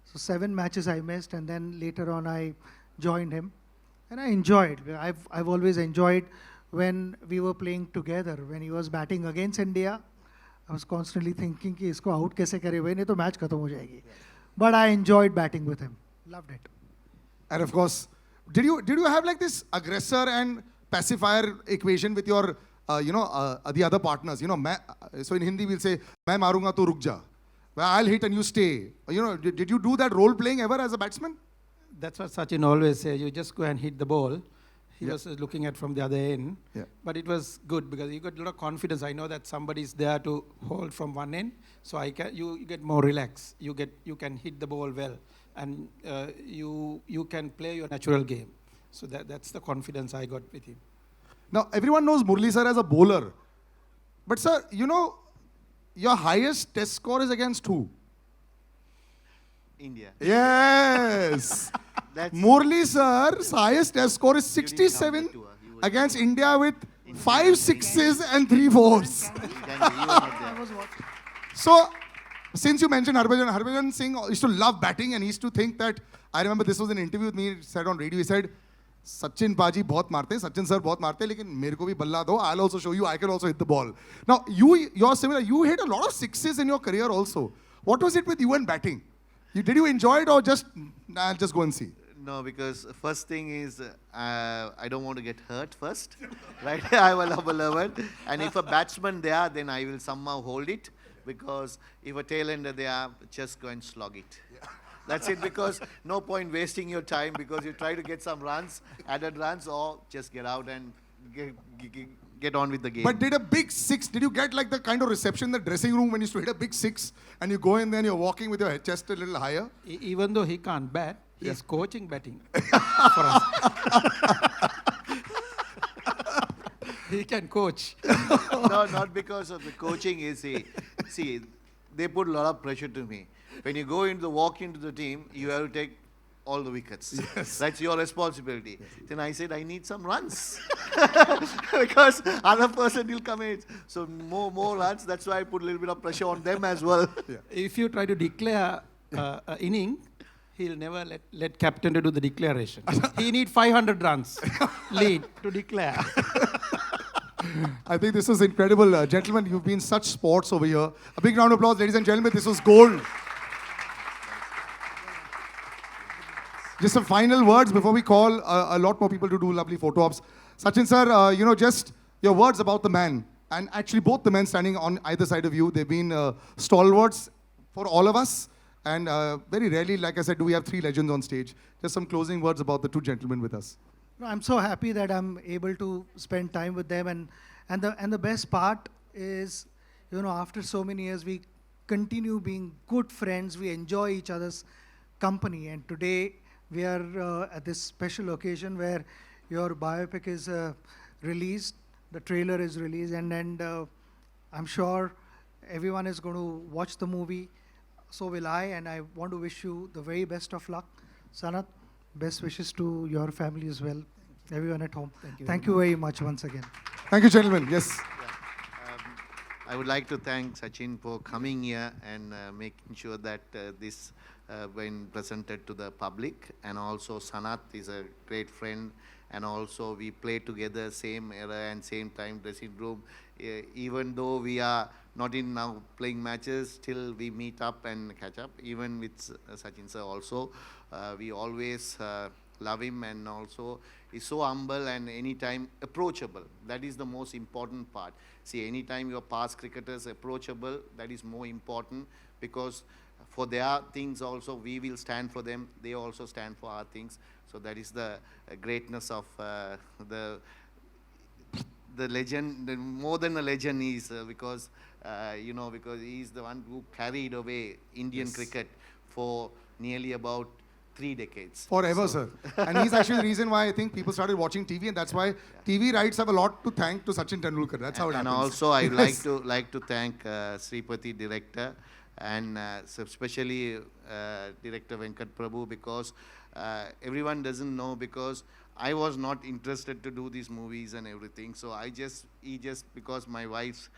So 7 matches I missed, and then later on I joined him, and I enjoyed. I've always enjoyed when we were playing together. When he was batting against India, I was constantly thinking कि इसको out कैसे करे भाई नहीं तो match खत्म हो जाएगी. But I enjoyed batting with him. Loved it.
And of course, did you have like this aggressor and pacifier equation with your the other partners? You know, so in Hindi we'll say मैं मारूंगा तो रुक जा. Well, I'll hit and you stay. You know, did you do that role playing ever as a batsman?
That's what Sachin always says. You just go and hit the ball. He was looking at from the other end.
Yeah.
But it was good because you got a lot of confidence. I know that somebody's there to hold from one end. So you get more relaxed. You can hit the ball well. And you can play your natural game. So that's the confidence I got with him.
Now, everyone knows Murali sir as a bowler. But sir, you know, your highest test score is against who?
India.
Yes. Murali sir's highest test score is 67 against India with 5 sixes and 3 fours. So, since you mentioned Harbhajan Singh used to love batting and he used to think that, I remember this was an interview with me, he said on radio, he said, Sachin Paji bahut marte, Sachin sir bahut marte, lekin mere ko bhi balla do, I'll also show you, I can also hit the ball. Now, you're similar, you hit a lot of sixes in your career also. What was it with you and batting? Did you enjoy it or just, nah, I'll just go and see?
No, because first thing is I don't want to get hurt first, right? I will have a level, and if a batsman there, then I will somehow hold it, because if a tailender there, just go and slog it. Yeah. That's it, because no point wasting your time, because you try to get some runs, added runs, or just get out and get on with the game.
But did a big six, did you get like the kind of reception in the dressing room when you used to hit a big six and you go in there and you're walking with your chest a little higher?
Even though he can't bat, he's coaching batting for us. He can coach.
No, not because of the coaching. See, they put a lot of pressure to me. When you walk into the team, you have to take all the wickets. Yes. That's your responsibility. Yes. Then I said, I need some runs. Because other person will come in. So more runs. That's why I put a little bit of pressure on them as well.
Yeah. If you try to declare an inning, he'll never let captain to do the declaration. He need 500 runs lead to declare.
I think this was incredible. Gentlemen, you've been such sports over here. A big round of applause, ladies and gentlemen. This was gold. Just some final words before we call a lot more people to do lovely photo ops. Sachin sir, just your words about the man. And actually both the men standing on either side of you, they've been stalwarts for all of us. And very rarely, like I said, do we have three legends on stage. Just some closing words about the two gentlemen with us.
No, I'm so happy that I'm able to spend time with them. And the best part is, after so many years, we continue being good friends. We enjoy each other's company. And today, we are at this special occasion where your biopic is released, the trailer is released, and I'm sure everyone is going to watch the movie. So will I, and I want to wish you the very best of luck. Sanat, best wishes to your family as well, everyone at home. Thank you very much once again.
Thank you, gentlemen. Yes.
I would like to thank Sachin for coming here and making sure that this been presented to the public. And also Sanat is a great friend, and also we play together same era and same time dressing room. Even though we are not in now playing matches, still we meet up and catch up. Even with Sachin sir also, we always love him, and also he's so humble and anytime approachable. That is the most important part. See, anytime your past cricketers approachable, that is more important, because for their things also, we will stand for them. They also stand for our things. So that is the greatness of the legend. More than a legend is because, because he is the one who carried away Indian cricket for nearly about 3 decades.
Forever, sir. And he's actually the reason why I think people started watching TV, and that's why TV rights have a lot to thank to Sachin Tendulkar. That's how it happens.
And also, I would like to thank Sripati director, and especially director Venkat Prabhu, because everyone doesn't know, because I was not interested to do these movies and everything. So he just because my wife's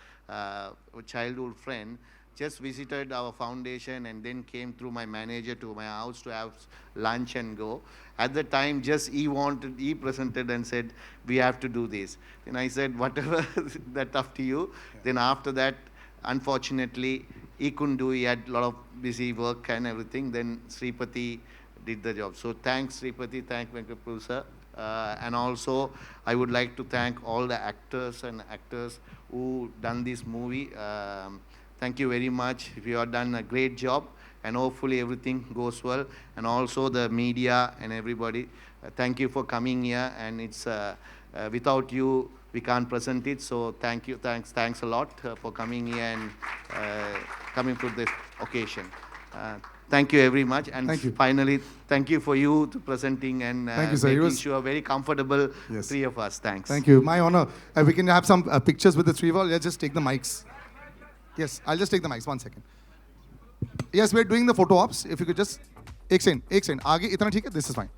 childhood friend just visited our foundation and then came through my manager to my house to have lunch and go. At the time, he presented and said, we have to do this. Then I said, whatever, that's up to you. Yeah. Then after that, unfortunately, he couldn't do, he had a lot of busy work and everything. Then Sripati did the job. So thanks Sripati, thank Venkat sir. And also, I would like to thank all the actors and actors who done this movie. Thank you very much. You have done a great job, and hopefully everything goes well. And also the media and everybody, thank you for coming here. And it's without you, we can't present it. So thank you, thanks a lot for coming here and coming to this occasion. Thank you very much. And finally, thank you for you to presenting and making sure very comfortable, three of us. Thanks.
Thank you. My honor. We can have some pictures with the three of us. Let's just take the mics. Yes, I'll just take the mics. 1 second. Yes, we're doing the photo ops. If you could just... एक second. आगे इतना ठीक है? This is fine.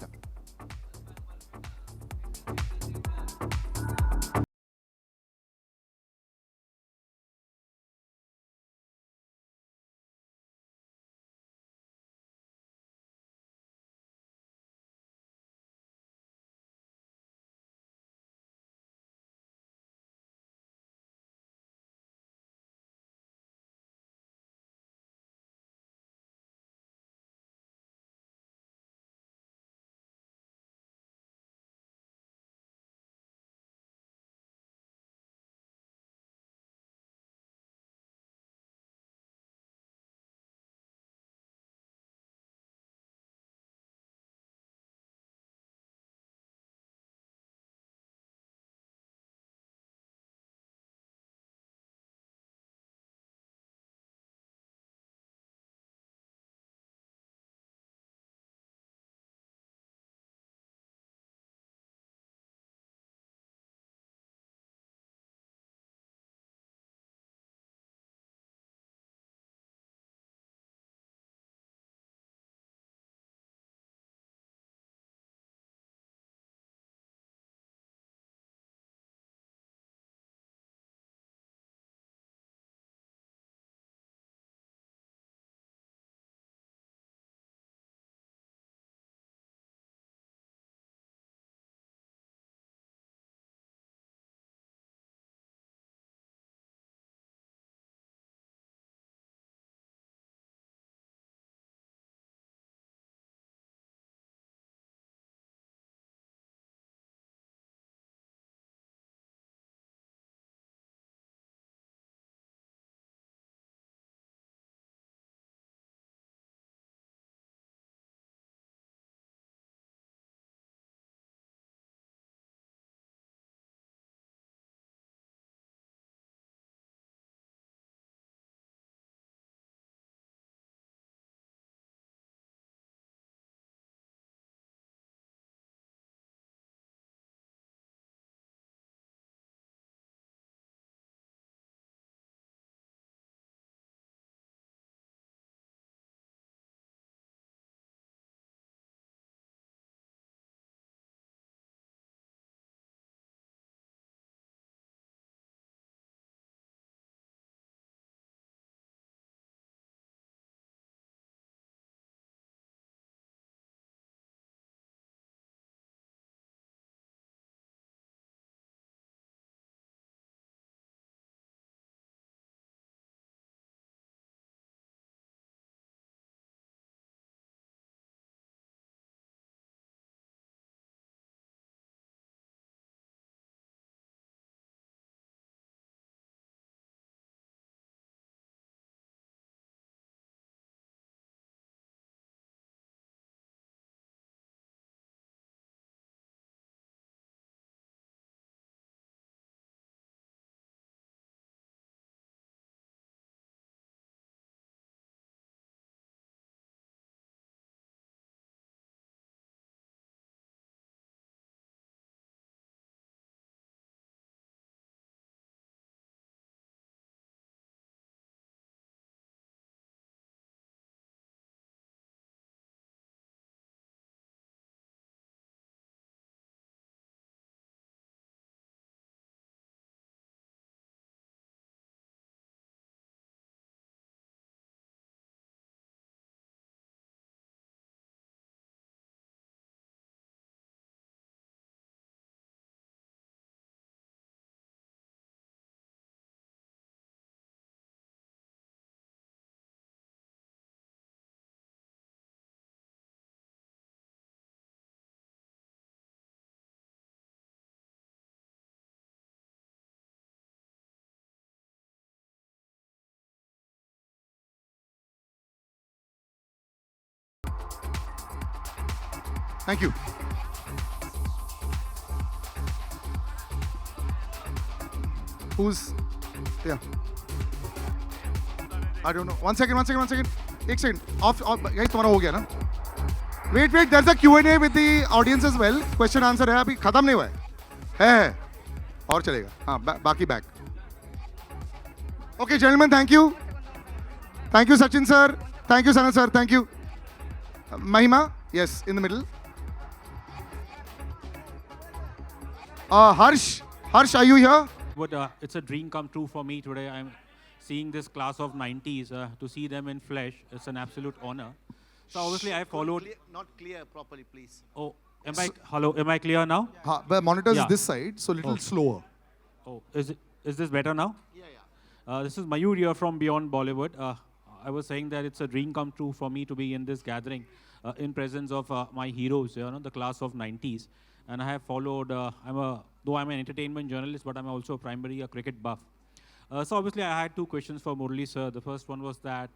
Thank you. Who's, yeah. I don't know. One second. One second. एक second. Off. Guys, तुम्हारा हो गया ना? Wait. There's a Q&A with the audience as well. Question answer है अभी खत्म नहीं हुआ है. और चलेगा. हाँ, बाकी back. Okay, gentlemen, thank you. Thank you, Sachin sir. Thank you, Sanat sir. Thank you. Mahima, yes, in the middle. Harsh, are you here?
But it's a dream come true for me today. I'm seeing this class of 90s. To see them in flesh, it's an absolute honor. So obviously I followed.
Not clear properly, please.
Oh, hello? Am I clear now?
The monitor is this side, so a little slower.
Oh, is this better now? Yeah. This is Mayur here from Beyond Bollywood. I was saying that it's a dream come true for me to be in this gathering, in presence of my heroes, the class of 90s. And I have followed. Though I'm an entertainment journalist, but I'm also primarily a cricket buff. So obviously, I had two questions for Murali sir. The first one was that,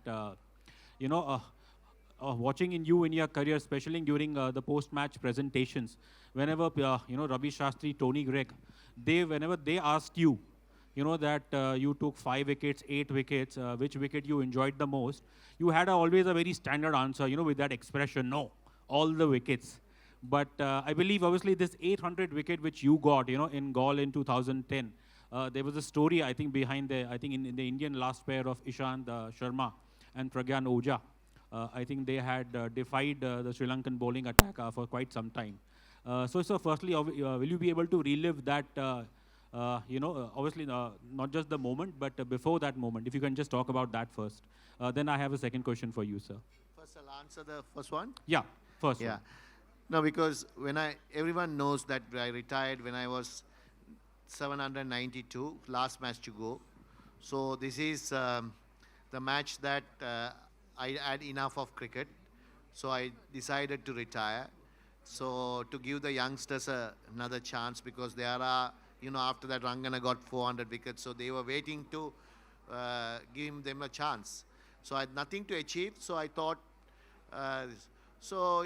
watching in your career, especially during the post-match presentations, whenever Ravi Shastri, Tony Gregg, whenever they asked you, that you took 5 wickets, 8 wickets, which wicket you enjoyed the most, you had always a very standard answer, with that expression, no, all the wickets. But I believe, obviously, this 800 wicket which you got, in Gaul in 2010, there was a story, I think, behind in the Indian last pair of Ishant Sharma and Pragyan Oja. I think they had defied the Sri Lankan bowling attack for quite some time. So, firstly, will you be able to relive that, obviously, not just the moment, but before that moment? If you can just talk about that first. Then I have a second question for you, sir.
First, I'll answer the first one.
Yeah, first
one. No, because everyone knows that I retired when I was 792, last match to go. So this is the match that I had enough of cricket. So I decided to retire. So to give the youngsters another chance, because there are, after that Rangana got 400 wickets. So they were waiting to give them a chance. So I had nothing to achieve. So I thought, so,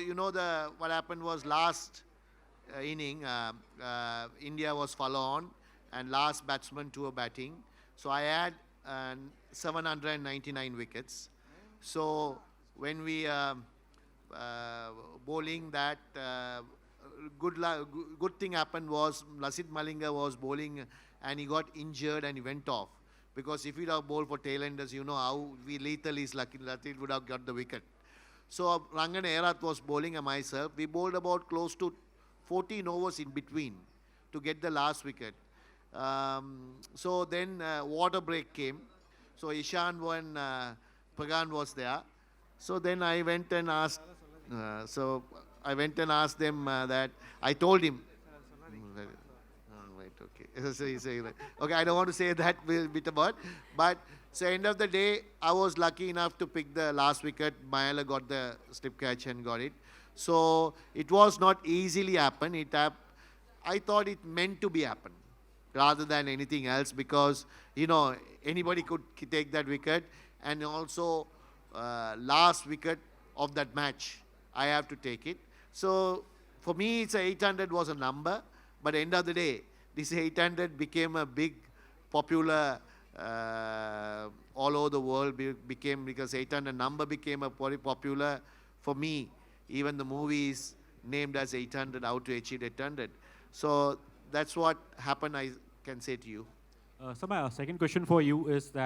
what happened was last inning, India was follow on and last batsman to a batting. So I had 799 wickets. So when we bowling that, good thing happened was Lasith Malinga was bowling and he got injured and he went off. Because if he'd have bowled for tailenders, how lethal is lucky, Lasith would have got the wicket. So Rangan Erath was bowling and myself. We bowled about close to 14 overs in between to get the last wicket. So then water break came. So Ishan and Pagan was there. So then I went and asked. Them that I told him. Right, okay. Okay, I don't want to say that bit about, but. So end of the day, I was lucky enough to pick the last wicket. Mayala got the slip catch and got it. So it was not easily happen. I thought it meant to be happen rather than anything else, because, anybody could take that wicket. And also last wicket of that match, I have to take it. So for me, it's 800 was a number. But end of the day, this 800 became a big popular all over the world, because 800 number became a very popular for me. Even the movie is named as 800, how to achieve 800. So that's what happened, I can say to you.
So my second question for you is that